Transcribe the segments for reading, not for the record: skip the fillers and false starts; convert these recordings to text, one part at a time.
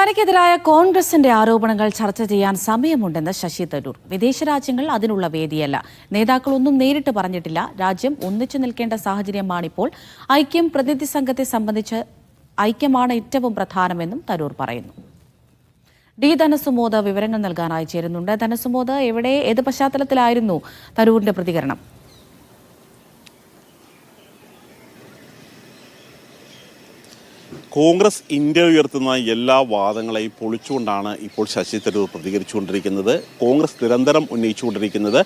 തനിക്കെതിരായ കോൺഗ്രസിന്റെ ആരോപണങ്ങൾ ചർച്ച ചെയ്യാൻ സമയമുണ്ടെന്ന് ശശി തരൂർ. വിദേശ രാജ്യങ്ങൾ അതിനുള്ള വേദിയല്ല. നേതാക്കളൊന്നും നേരിട്ട് പറഞ്ഞിട്ടില്ല. രാജ്യം ഒന്നിച്ചു നിൽക്കേണ്ട സാഹചര്യമാണിപ്പോൾ. പ്രതിനിധി സംഘത്തെ സംബന്ധിച്ച് ഐക്യമാണ് ഏറ്റവും പ്രധാനമെന്നും തരൂർ പറയുന്നു. ഡി ധനസുമോദ് വിവരങ്ങൾ നൽകാനായി ചേരുന്നുണ്ട്. ധനസുമോദ്, ഏത് പശ്ചാത്തലത്തിലായിരുന്നു തരൂരിന്റെ പ്രതികരണം? കോൺഗ്രസ് ഇന്ത്യ ഉയർത്തുന്ന എല്ലാ വാദങ്ങളെയും പൊളിച്ചുകൊണ്ടാണ് ഇപ്പോൾ ശശി തരൂർ പ്രതികരിച്ചുകൊണ്ടിരിക്കുന്നത്. കോൺഗ്രസ് നിരന്തരം ഉന്നയിച്ചുകൊണ്ടിരിക്കുന്നത്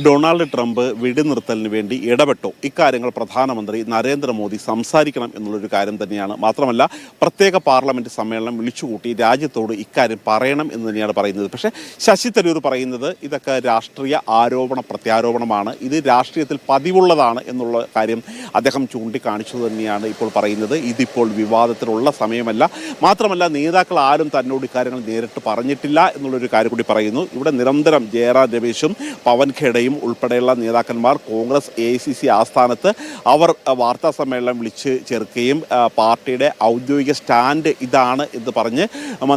ഡൊണാൾഡ് ട്രംപ് വെടിനിർത്തലിന് വേണ്ടി ഇടപെട്ടോ, ഇക്കാര്യങ്ങൾ പ്രധാനമന്ത്രി നരേന്ദ്രമോദി സംസാരിക്കണം എന്നുള്ളൊരു കാര്യം തന്നെയാണ്. മാത്രമല്ല, പ്രത്യേക പാർലമെൻറ്റ് സമ്മേളനം വിളിച്ചുകൂട്ടി രാജ്യത്തോട് ഇക്കാര്യം പറയണം എന്ന് തന്നെയാണ് പറയുന്നത്. പക്ഷേ ശശി തരൂർ പറയുന്നത് ഇതൊക്കെ രാഷ്ട്രീയ ആരോപണ പ്രത്യാരോപണമാണ്, ഇത് രാഷ്ട്രീയത്തിൽ പതിവുള്ളതാണ് എന്നുള്ള കാര്യം അദ്ദേഹം ചൂണ്ടിക്കാണിച്ചു തന്നെയാണ് ഇപ്പോൾ പറയുന്നത്. ഇതിപ്പോൾ വിവാദത്തിലുള്ള സമയമല്ല. മാത്രമല്ല, നേതാക്കൾ ആരും തന്നോട് ഇക്കാര്യങ്ങൾ നേരിട്ട് പറഞ്ഞിട്ടില്ല എന്നുള്ളൊരു കാര്യം കൂടി പറയുന്നു. ഇവിടെ നിരന്തരം ജയറാം രമേശും പവൻ ഖേഡയും ഉൾപ്പെടെയുള്ള നേതാക്കന്മാർ കോൺഗ്രസ് AICC ആസ്ഥാനത്ത് അവർ വാർത്താ സമ്മേളനം വിളിച്ച് ചേർക്കുകയും പാർട്ടിയുടെ ഔദ്യോഗിക സ്റ്റാൻഡ് ഇതാണ് എന്ന് പറഞ്ഞ്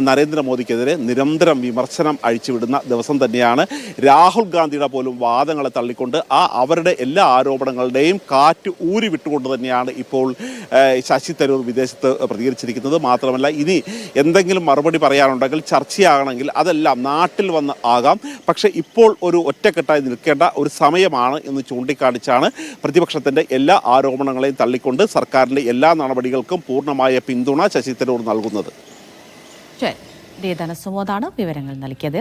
നരേന്ദ്രമോദിക്കെതിരെ നിരന്തരം വിമർശനം അഴിച്ചുവിടുന്ന ദിവസം തന്നെയാണ്. രാഹുൽ ഗാന്ധിയുടെ പോലും വാദങ്ങളെ തള്ളിക്കൊണ്ട് അവരുടെ എല്ലാ ആരോപണങ്ങളുടെയും കാറ്റ് ഊരി വിട്ടുകൊണ്ട് തന്നെയാണ് ഇപ്പോൾ ശശി തരൂർ വിദേശത്ത് പ്രതികരിച്ചിരിക്കുന്നത്. മാത്രമല്ല, ഇനി എന്തെങ്കിലും മറുപടി പറയാനുണ്ടെങ്കിൽ, ചർച്ചയാകണമെങ്കിൽ അതെല്ലാം നാട്ടിൽ വന്ന് ആകാം. പക്ഷേ ഇപ്പോൾ ഒരു ഒറ്റക്കെട്ടായി നിൽക്കേണ്ട ഒരു സമയമാണ് എന്ന് ചൂണ്ടിക്കാണിച്ചാണ് പ്രതിപക്ഷത്തിൻ്റെ എല്ലാ ആരോപണങ്ങളെയും തള്ളിക്കൊണ്ട് സർക്കാരിൻ്റെ എല്ലാ നടപടികൾക്കും പൂർണ്ണമായ പിന്തുണ ശശി തരൂർ നൽകുന്നത്. ധനസുമോദാണ് വിവരങ്ങൾ നൽകിയത്.